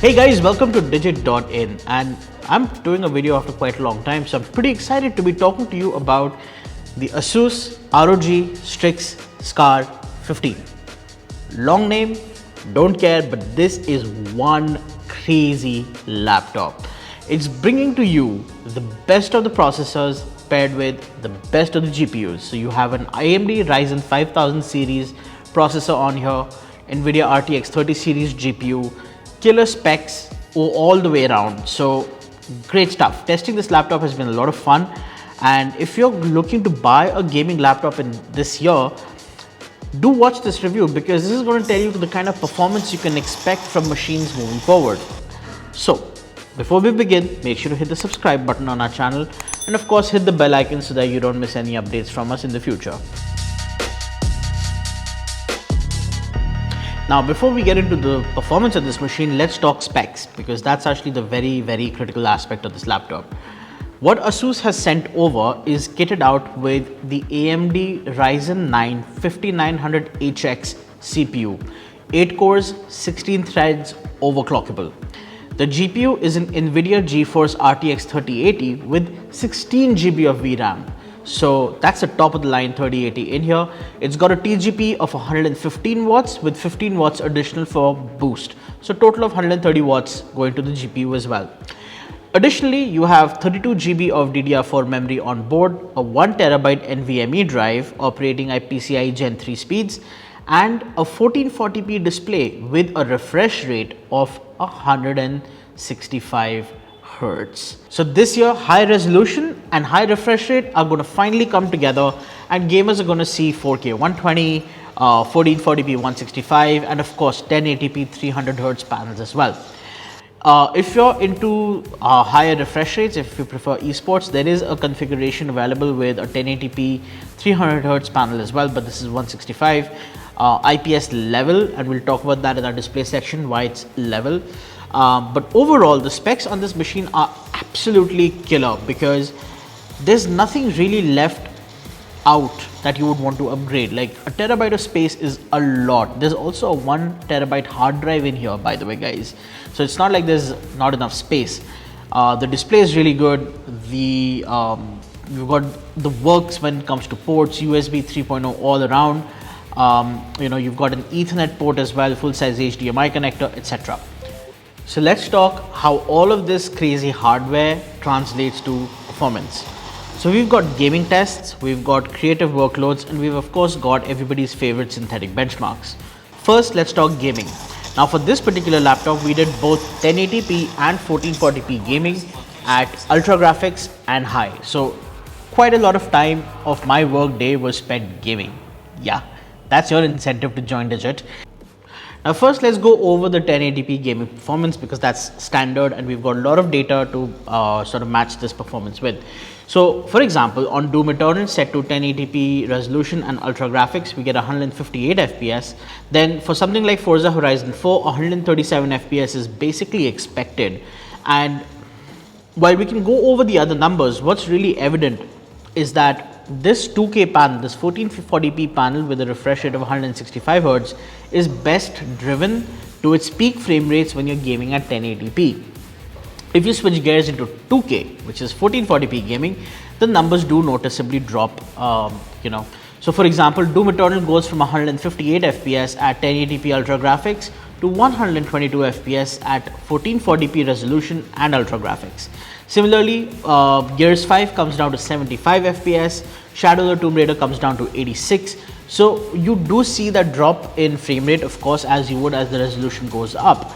Hey guys, welcome to digit.in, and I'm doing a video after quite a long time, so I'm pretty excited to be talking to you about the Asus ROG Strix Scar 15. Long name, don't care, but this is one crazy laptop. It's bringing to you the best of the processors paired with the best of the GPUs. So you have an AMD Ryzen 5000 series processor on here, Nvidia RTX 30 series GPU, killer specs all the way around. So great stuff. Testing this laptop has been a lot of fun, and if you're looking to buy a gaming laptop in this year, do watch this review because this is going to tell you the kind of performance you can expect from machines moving forward. So before we begin, make sure to hit the subscribe button on our channel and of course hit the bell icon so that you don't miss any updates from us in the future. Now, before we get into the performance of this machine, let's talk specs because that's actually the very critical aspect of this laptop. What Asus has sent over is kitted out with the AMD Ryzen 9 5900HX CPU, 8 cores, 16 threads, overclockable. The GPU is an Nvidia GeForce RTX 3080 with 16 GB of VRAM. So that's the top of the line 3080 in here. It's got a TGP of 115 watts with 15 watts additional for boost. So total of 130 watts going to the GPU as well. Additionally, you have 32 GB of DDR4 memory on board, a 1 TB NVMe drive operating at PCIe Gen 3 speeds, and a 1440p display with a refresh rate of 165 Hz. So this year, high resolution and high refresh rate are going to finally come together, and gamers are going to see 4K 120, 1440p 165, and of course 1080p 300 Hz panels as well. If you're into higher refresh rates, if you prefer esports, there is a configuration available with a 1080p 300 Hz panel as well, but this is 165 IPS level, and we'll talk about that in our display section why it's level. But overall, the specs on this machine are absolutely killer because there's nothing really left out that you would want to upgrade. Like a terabyte of space is a lot. There's also a 1 TB hard drive in here, by the way, guys. So it's not like there's not enough space. The display is really good. You've got the works when it comes to ports, USB 3.0 all around. You've got an Ethernet port as well, full-size HDMI connector, etc. So let's talk how all of this crazy hardware translates to performance. So we've got gaming tests, we've got creative workloads, and we've of course got everybody's favorite synthetic benchmarks. First, let's talk gaming. Now for this particular laptop, we did both 1080p and 1440p gaming at ultra graphics and high. So quite a lot of time of my work day was spent gaming. Yeah, that's your incentive to join Digit. Now first, let's go over the 1080p gaming performance because that's standard and we've got a lot of data to sort of match this performance with. So for example, on Doom Eternal set to 1080p resolution and ultra graphics, we get 158 FPS. Then for something like Forza Horizon 4, 137 FPS is basically expected. And while we can go over the other numbers, what's really evident is that this 2K panel, this 1440p panel with a refresh rate of 165 Hz is best driven to its peak frame rates when you're gaming at 1080p. If you switch gears into 2K, which is 1440p gaming, the numbers do noticeably drop, So for example, Doom Eternal goes from 158 FPS at 1080p ultra graphics to 122 FPS at 1440p resolution and ultra graphics. Similarly, Gears 5 comes down to 75 FPS, Shadow of the Tomb Raider comes down to 86. So you do see that drop in frame rate, of course, as you would as the resolution goes up.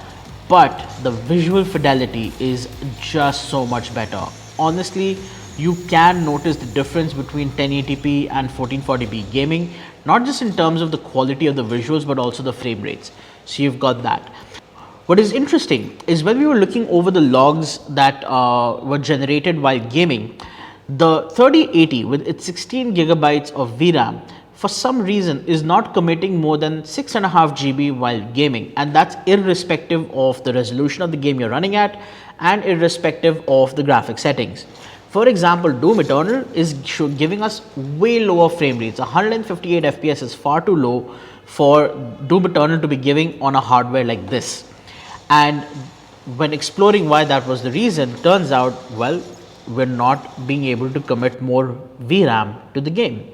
But the visual fidelity is just so much better. Honestly, you can notice the difference between 1080p and 1440p gaming, not just in terms of the quality of the visuals, but also the frame rates. So you've got that. What is interesting is when we were looking over the logs that were generated while gaming, the 3080 with its 16 gigabytes of VRAM for some reason is not committing more than 6.5 GB while gaming, and that's irrespective of the resolution of the game you're running at and irrespective of the graphic settings. For example, Doom Eternal is giving us way lower frame rates. 158 FPS is far too low for Doom Eternal to be giving on a hardware like this. And when exploring why that was the reason, turns out, well, we're not being able to commit more VRAM to the game.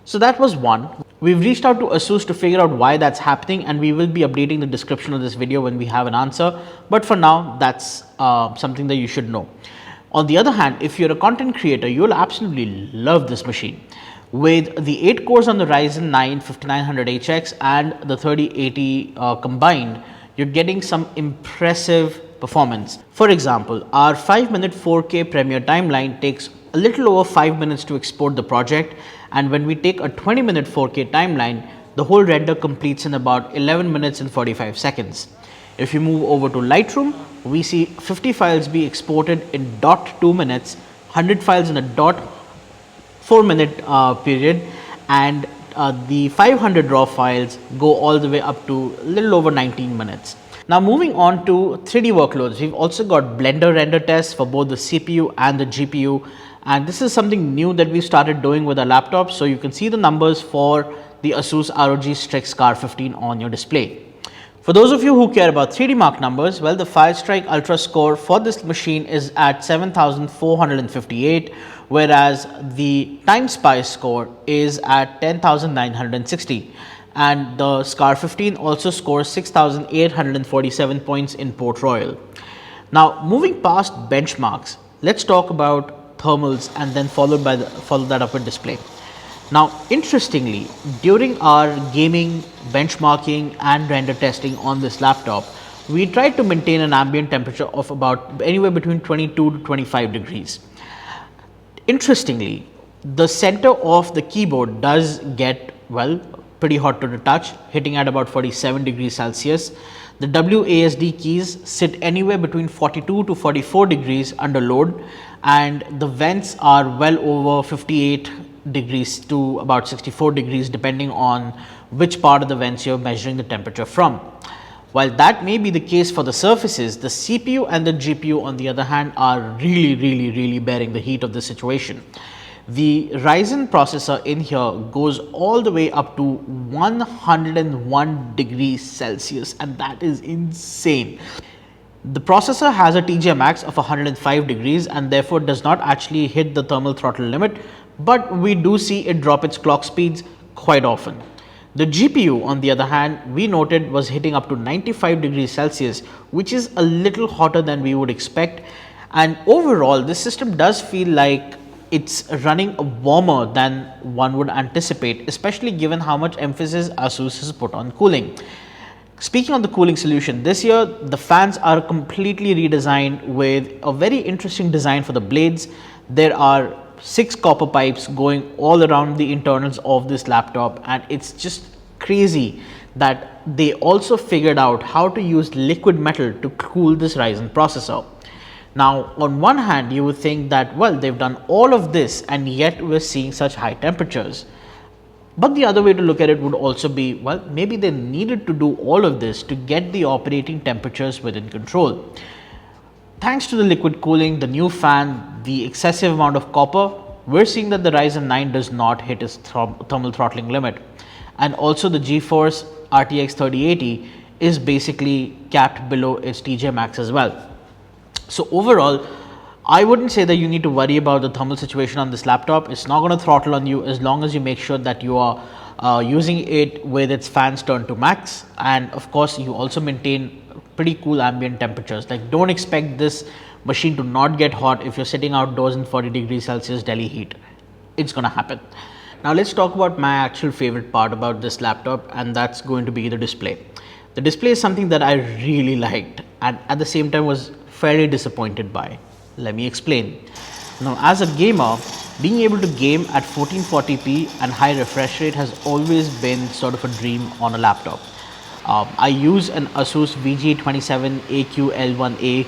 So that was one. We've reached out to Asus to figure out why that's happening, and we will be updating the description of this video when we have an answer. But for now, that's something that you should know. On the other hand, if you're a content creator, you'll absolutely love this machine. With the 8 cores on the Ryzen 9 5900HX and the 3080 combined, you're getting some impressive performance. For example, our 5-minute 4K Premiere timeline takes a little over 5 minutes to export the project, and when we take a 20-minute 4K timeline, the whole render completes in about 11 minutes and 45 seconds. If you move over to Lightroom, we see 50 files be exported in .2 minutes, 100 files in a .4-minute period, and the 500 raw files go all the way up to a little over 19 minutes. Now moving on to 3D workloads, we've also got Blender render tests for both the CPU and the GPU, and this is something new that we started doing with our laptops. So you can see the numbers for the Asus ROG Strix Scar 15 on your display. For those of you who care about 3D Mark numbers, well, the Firestrike Ultra score for this machine is at 7,458, whereas the TimeSpy score is at 10,960. And the Scar 15 also scores 6,847 points in Port Royal. Now, moving past benchmarks, let's talk about thermals and then follow that up with display. Now, interestingly, during our gaming benchmarking and render testing on this laptop, we tried to maintain an ambient temperature of about anywhere between 22 to 25 degrees. Interestingly, the center of the keyboard does get, well, pretty hot to the touch, hitting at about 47 degrees Celsius. The WASD keys sit anywhere between 42 to 44 degrees under load, and the vents are well over 58 degrees to about 64 degrees depending on which part of the vents you're measuring the temperature from. While that may be the case for the surfaces, the CPU and the GPU on the other hand are really bearing the heat of the situation. The Ryzen processor in here goes all the way up to 101 degrees Celsius, and that is insane. The processor has a TJ max of 105 degrees and therefore does not actually hit the thermal throttle limit, but we do see it drop its clock speeds quite often. The GPU on the other hand, we noted was hitting up to 95 degrees Celsius, which is a little hotter than we would expect, and overall this system does feel like it's running warmer than one would anticipate, especially given how much emphasis Asus has put on cooling. Speaking of the cooling solution, this year the fans are completely redesigned with a very interesting design for the blades. There are 6 copper pipes going all around the internals of this laptop, and it's just crazy that they also figured out how to use liquid metal to cool this Ryzen processor. Now, on one hand, you would think that, well, they've done all of this and yet we're seeing such high temperatures. But the other way to look at it would also be, well, maybe they needed to do all of this to get the operating temperatures within control. Thanks to the liquid cooling, the new fan, the excessive amount of copper, we're seeing that the Ryzen 9 does not hit its thermal throttling limit. And also the GeForce RTX 3080 is basically capped below its TJ max as well. So overall, I wouldn't say that you need to worry about the thermal situation on this laptop. It's not going to throttle on you as long as you make sure that you are using it with its fans turned to max, and of course you also maintain pretty cool ambient temperatures. Like, don't expect this machine to not get hot if you're sitting outdoors in 40 degrees Celsius Delhi heat. It's going to happen. Now let's talk about my actual favorite part about this laptop, and that's going to be the display. The display is something that I really liked and at the same time was fairly disappointed by. Let me explain. Now, as a gamer, being able to game at 1440p and high refresh rate has always been sort of a dream on a laptop. I use an Asus VG27AQ-L1A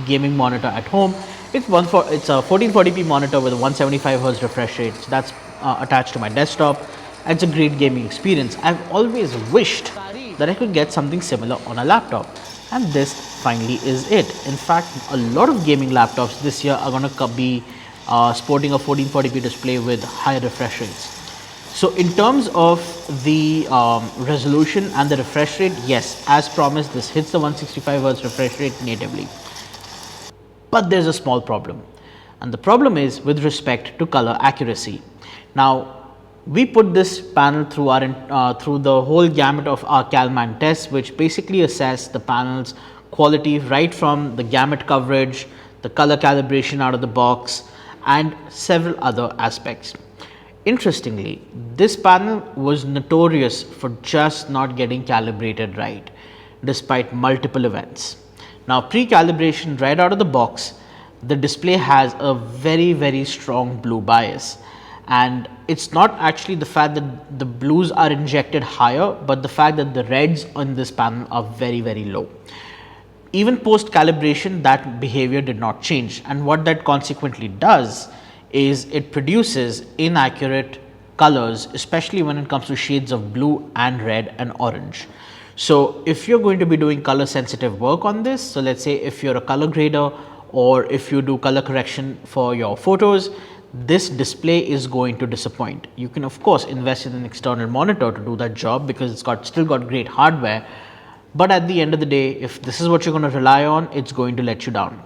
gaming monitor at home. It's a 1440p monitor with a 175Hz refresh rate. So that's attached to my desktop. It's a great gaming experience. I've always wished that I could get something similar on a laptop, and this finally is it. In fact, a lot of gaming laptops this year are going to be sporting a 1440p display with high refresh rates. So in terms of the resolution and the refresh rate, yes, as promised, this hits the 165 Hz refresh rate natively. But there's a small problem, and the problem is with respect to color accuracy. Now, we put this panel through through the whole gamut of our Kalman tests, which basically assess the panel's quality right from the gamut coverage, the color calibration out of the box, and several other aspects. Interestingly, this panel was notorious for just not getting calibrated right, despite multiple events. Now, pre-calibration right out of the box, the display has a very strong blue bias, and it's not actually the fact that the blues are injected higher, but the fact that the reds on this panel are very low. Even post calibration, that behavior did not change, and what that consequently does is it produces inaccurate colors, especially when it comes to shades of blue and red and orange. So if you're going to be doing color sensitive work on this, so let's say if you're a color grader or if you do color correction for your photos, this display is going to disappoint. You can of course invest in an external monitor to do that job because it's still got great hardware, but at the end of the day, if this is what you're going to rely on, it's going to let you down.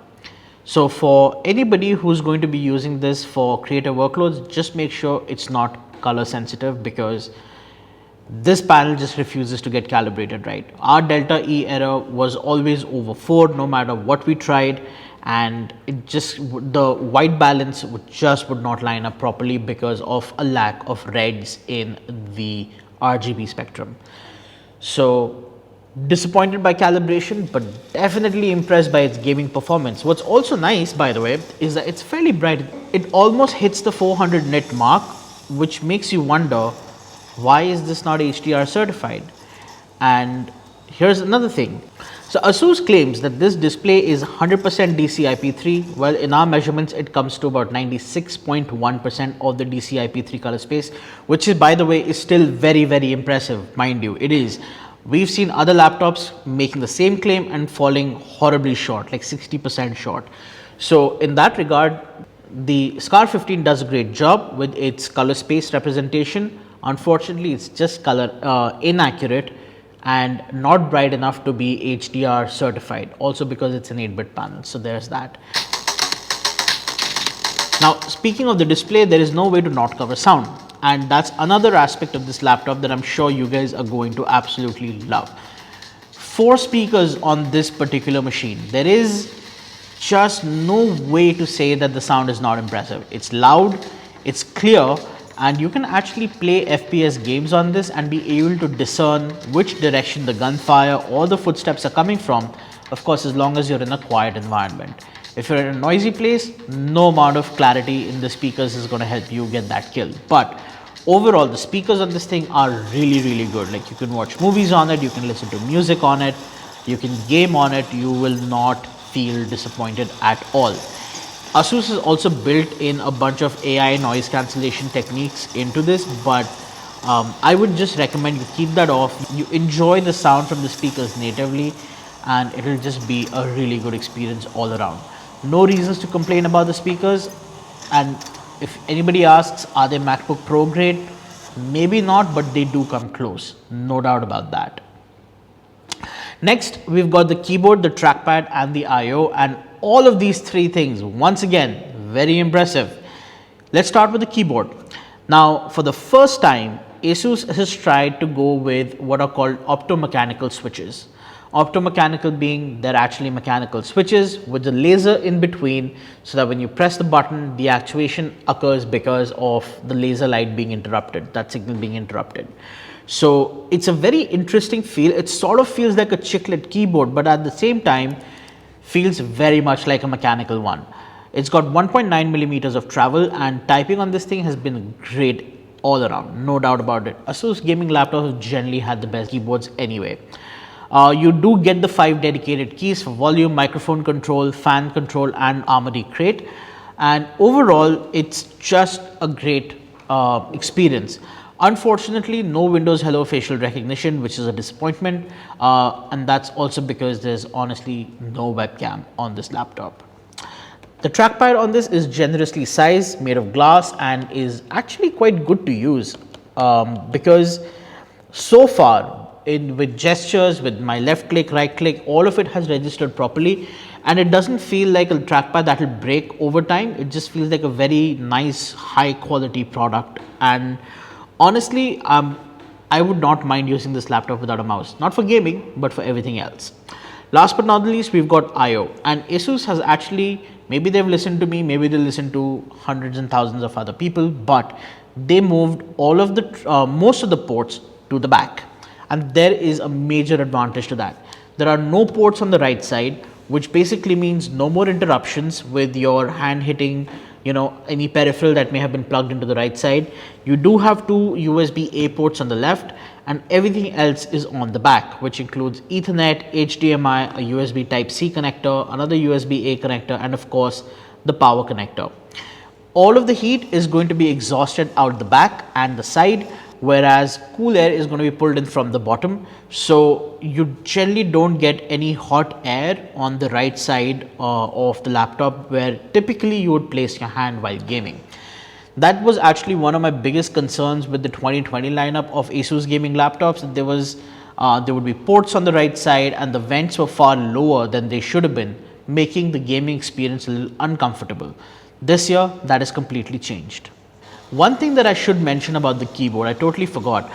So for anybody who's going to be using this for creative workloads, just make sure it's not color sensitive, because this panel just refuses to get calibrated right. Our delta E error was always over 4 no matter what we tried, and it just, the white balance would not line up properly because of a lack of reds in the RGB spectrum. So disappointed by calibration, but definitely impressed by its gaming performance. What's also nice, by the way, is that it's fairly bright. It almost hits the 400 nit mark, which makes you wonder, why is this not HDR certified? And here's another thing. So Asus claims that this display is 100% DCI-P3. Well, in our measurements, it comes to about 96.1% of the DCI-P3 color space, which is, by the way, is still very impressive. Mind you, it is. We've seen other laptops making the same claim and falling horribly short, like 60% short. So in that regard, the Scar 15 does a great job with its color space representation. Unfortunately, it's just color inaccurate and not bright enough to be HDR certified, also because it's an 8-bit panel. So there's that. Now, speaking of the display, there is no way to not cover sound, and that's another aspect of this laptop that I'm sure you guys are going to absolutely love. 4 speakers on this particular machine. There is just no way to say that the sound is not impressive. It's loud, it's clear, and you can actually play FPS games on this and be able to discern which direction the gunfire or the footsteps are coming from, of course, as long as you're in a quiet environment. If you're in a noisy place, no amount of clarity in the speakers is going to help you get that kill. But overall, the speakers on this thing are really good. Like, you can watch movies on it, you can listen to music on it, you can game on it, you will not feel disappointed at all. Asus has also built in a bunch of AI noise cancellation techniques into this, but I would just recommend you keep that off. You enjoy the sound from the speakers natively, and it will just be a really good experience all around. No reasons to complain about the speakers, and if anybody asks, are they MacBook Pro grade? Maybe not, but they do come close, no doubt about that. Next, we've got the keyboard, the trackpad, and the I/O, and all of these 3 things, once again, very impressive. Let's start with the keyboard. Now, for the first time, Asus has tried to go with what are called optomechanical switches. Optomechanical being they're actually mechanical switches with the laser in between, so that when you press the button, the actuation occurs because of the laser light being interrupted, that signal being interrupted. So it's a very interesting feel. It sort of feels like a chiclet keyboard, but at the same time feels very much like a mechanical one. It's got 1.9 millimeters of travel, and typing on this thing has been great all around, no doubt about it. Asus gaming laptops have generally had the best keyboards anyway. You do get the 5 dedicated keys for volume, microphone control, fan control, and Armory crate, and overall it's just a great experience. Unfortunately, no Windows Hello facial recognition, which is a disappointment, and that's also because there's honestly no webcam on this laptop. The trackpad on this is generously sized, made of glass, and is actually quite good to use. because so far with gestures, with my left click, right click, all of it has registered properly, and it doesn't feel like a trackpad that will break over time. It just feels like a very nice, high quality product, and honestly, I would not mind using this laptop without a mouse, not for gaming, but for everything else. Last but not the least, we've got I/O, and Asus has actually, maybe they've listened to me, maybe they'll listen to hundreds and thousands of other people, but they moved all of the most of the ports to the back, and there is a major advantage to that. There are no ports on the right side, which basically means no more interruptions with your hand hitting, any peripheral that may have been plugged into the right side. You do have two USB-A ports on the left, and everything else is on the back, which includes Ethernet, HDMI, a USB Type-C connector, another USB-A connector, and of course the power connector. All of the heat is going to be exhausted out the back and the side, whereas cool air is going to be pulled in from the bottom. So you generally don't get any hot air on the right side of the laptop, where typically you would place your hand while gaming. That was actually one of my biggest concerns with the 2020 lineup of Asus gaming laptops. That there would be ports on the right side and the vents were far lower than they should have been, making the gaming experience a little uncomfortable. This year, that is completely changed. One thing that I should mention about the keyboard, I totally forgot.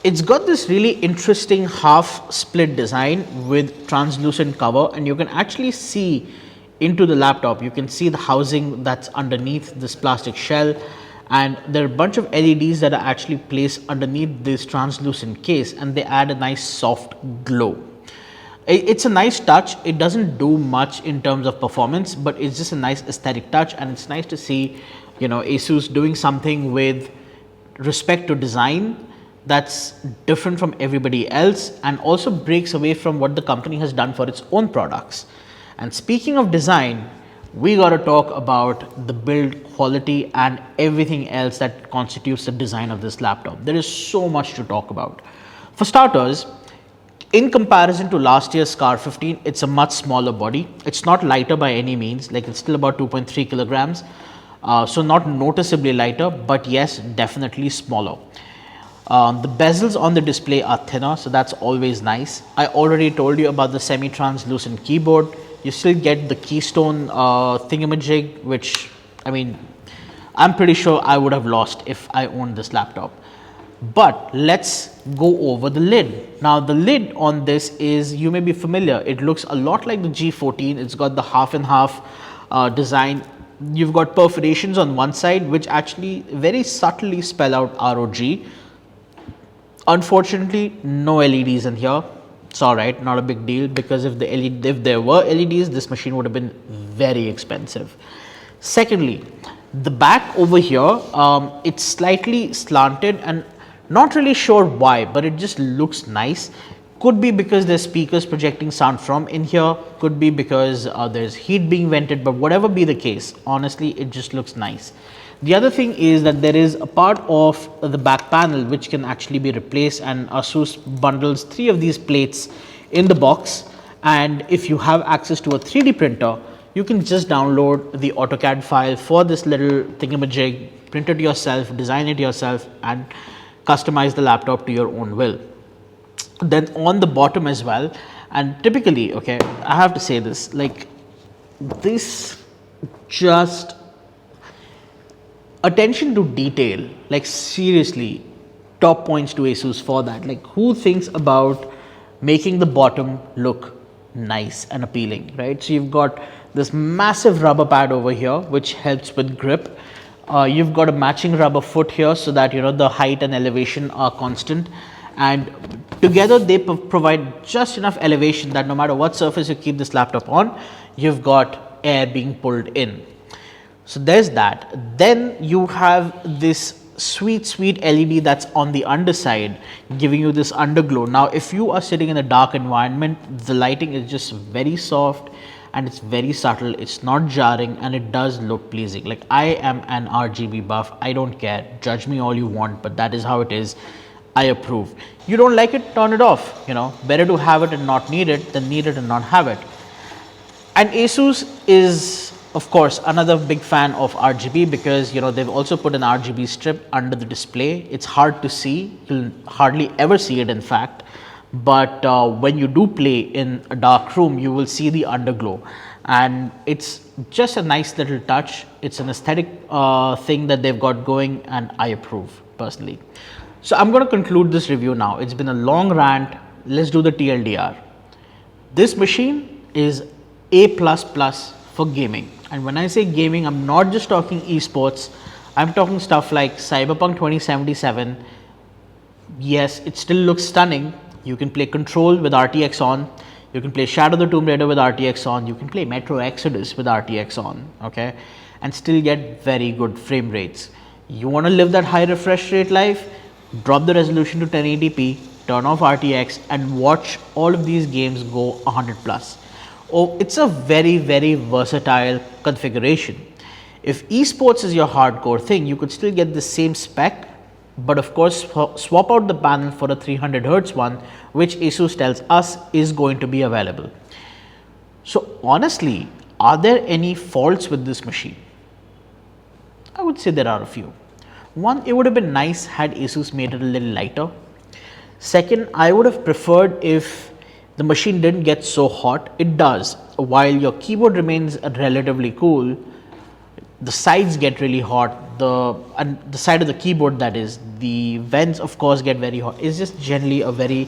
It's got this really interesting half split design with translucent cover, and you can actually see into the laptop. You can see the housing that's underneath this plastic shell, and there are a bunch of LEDs that are actually placed underneath this translucent case, and they add a nice soft glow. It's a nice touch. It doesn't do much in terms of performance, but it's just a nice aesthetic touch, and it's nice to see Asus doing something with respect to design that's different from everybody else, and also breaks away from what the company has done for its own products. And speaking of design, we got to talk about the build quality and everything else that constitutes the design of this laptop. There is so much to talk about. For starters, in comparison to last year's Scar 15, it's a much smaller body. It's not lighter by any means, like it's still about 2.3 kilograms. So not noticeably lighter, but yes, definitely smaller. The bezels on the display are thinner, so that's always nice. I already told you about the semi-translucent keyboard. You still get the keystone thingamajig, which, I mean, I'm pretty sure I would have lost if I owned this laptop. But let's go over the lid. Now the lid on this is, you may be familiar, it looks a lot like the G14. It's got the half and half design. You've got perforations on one side, which actually very subtly spell out ROG. Unfortunately, no LEDs in here. It's alright, not a big deal, because if there were LEDs, this machine would have been very expensive. Secondly, the back over here, it's slightly slanted, and not really sure why, but it just looks nice. Could be because there's speakers projecting sound from in here, could be because there's heat being vented, but whatever be the case, honestly, it just looks nice. The other thing is that there is a part of the back panel which can actually be replaced, and Asus bundles 3 of these plates in the box, and if you have access to a 3D printer, you can just download the AutoCAD file for this little thingamajig, print it yourself, design it yourself, and customize the laptop to your own will. Then on the bottom as well, and typically, okay, I have to say this, like this, just attention to detail, like seriously, top points to Asus for that. Like, who thinks about making the bottom look nice and appealing, right? So you've got this massive rubber pad over here, which helps with grip. You've got a matching rubber foot here, so that the height and elevation are constant, and together they provide just enough elevation that no matter what surface you keep this laptop on, you've got air being pulled in. So there's that. Then you have this sweet LED that's on the underside, giving you this underglow. Now if you are sitting in a dark environment, the lighting is just very soft and it's very subtle, it's not jarring, and it does look pleasing. Like, I am an RGB buff, I don't care, judge me all you want, but that is how it is. I approve. You don't like it, turn it off. Better to have it and not need it than need it and not have it. And Asus is Of course, another big fan of RGB because they've also put an RGB strip under the display. It's hard to see, you'll hardly ever see it in fact, but when you do play in a dark room, you will see the underglow, and it's just a nice little touch. It's an aesthetic thing that they've got going, and I approve personally. So I'm going to conclude this review now. It's been a long rant. Let's do the TLDR. This machine is A++ for gaming. And when I say gaming, I'm not just talking esports. I'm talking stuff like Cyberpunk 2077. Yes, it still looks stunning. You can play Control with RTX on. You can play Shadow of the Tomb Raider with RTX on. You can play Metro Exodus with RTX on, okay? And still get very good frame rates. You want to live that high refresh rate life? Drop the resolution to 1080p, turn off RTX, and watch all of these games go 100+. Oh, it's a very, very versatile configuration. If esports is your hardcore thing, you could still get the same spec, but of course swap out the panel for a 300Hz one, which Asus tells us is going to be available. So honestly, are there any faults with this machine? I would say there are a few. One, it would have been nice had Asus made it a little lighter. Second, I would have preferred if the machine didn't get so hot. It does. While your keyboard remains relatively cool, the sides get really hot. And the side of the keyboard, that is, the vents of course get very hot. It's just generally a very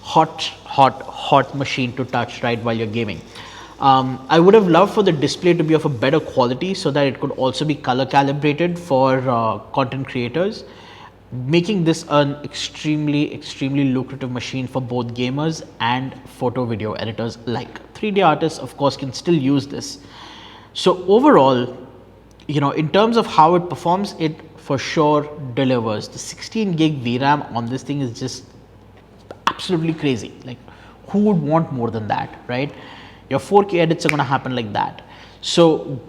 hot machine to touch right while you're gaming. I would have loved for the display to be of a better quality so that it could also be color calibrated for content creators, making this an extremely lucrative machine for both gamers and photo video editors alike. 3D artists of course can still use this. So overall, in terms of how it performs, it for sure delivers. The 16 gig VRAM on this thing is just absolutely crazy. Like, who would want more than that, right? Your 4K edits are going to happen like that. So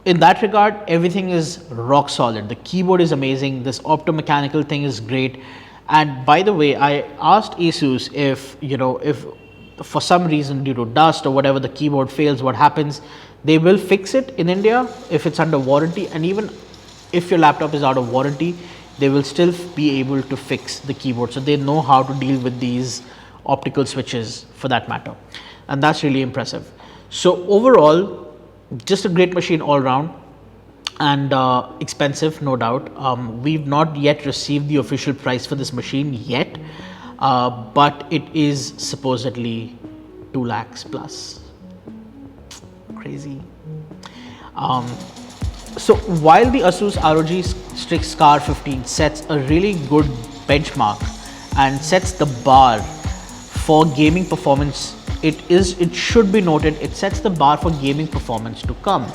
in that regard, everything is rock solid. The keyboard is amazing. This optomechanical thing is great. And by the way, I asked Asus if for some reason due to dust or whatever the keyboard fails, what happens. They will fix it in India if it's under warranty, and even if your laptop is out of warranty, they will still be able to fix the keyboard. So they know how to deal with these optical switches for that matter. And that's really impressive. So overall, just a great machine all around, and expensive, no doubt. We've not yet received the official price for this machine yet, but it is supposedly 2 lakhs plus. Crazy. So while the Asus ROG Strix Scar 15 sets a really good benchmark and sets the bar for gaming performance, it should be noted, it sets the bar for gaming performance to come.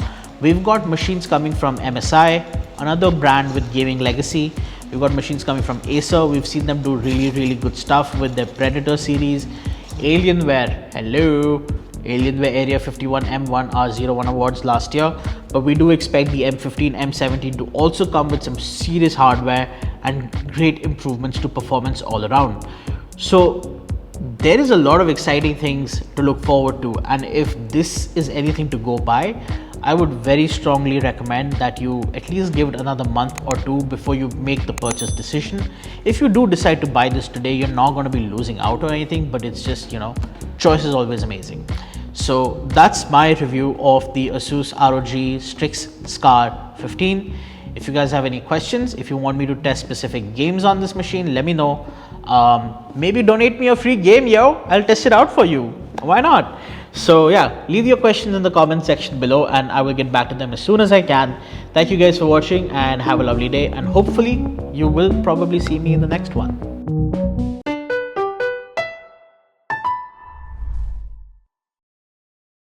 We've got machines coming from MSI, another brand with gaming legacy. We've got machines coming from Acer. We've seen them do really good stuff with their Predator series. Alienware, hello. Alienware Area 51 M1 R01 awards last year, but we do expect the M15, M17 to also come with some serious hardware and great improvements to performance all around. So there is a lot of exciting things to look forward to, and if this is anything to go by, I would very strongly recommend that you at least give it another month or two before you make the purchase decision. If you do decide to buy this today, you're not going to be losing out on anything, but it's just, choice is always amazing. So that's my review of the Asus ROG Strix Scar 15. If you guys have any questions, if you want me to test specific games on this machine, let me know. Maybe donate me a free game, yo. I'll test it out for you. Why not? So yeah, leave your questions in the comment section below and I will get back to them as soon as I can. Thank you guys for watching and have a lovely day, and hopefully you will probably see me in the next one.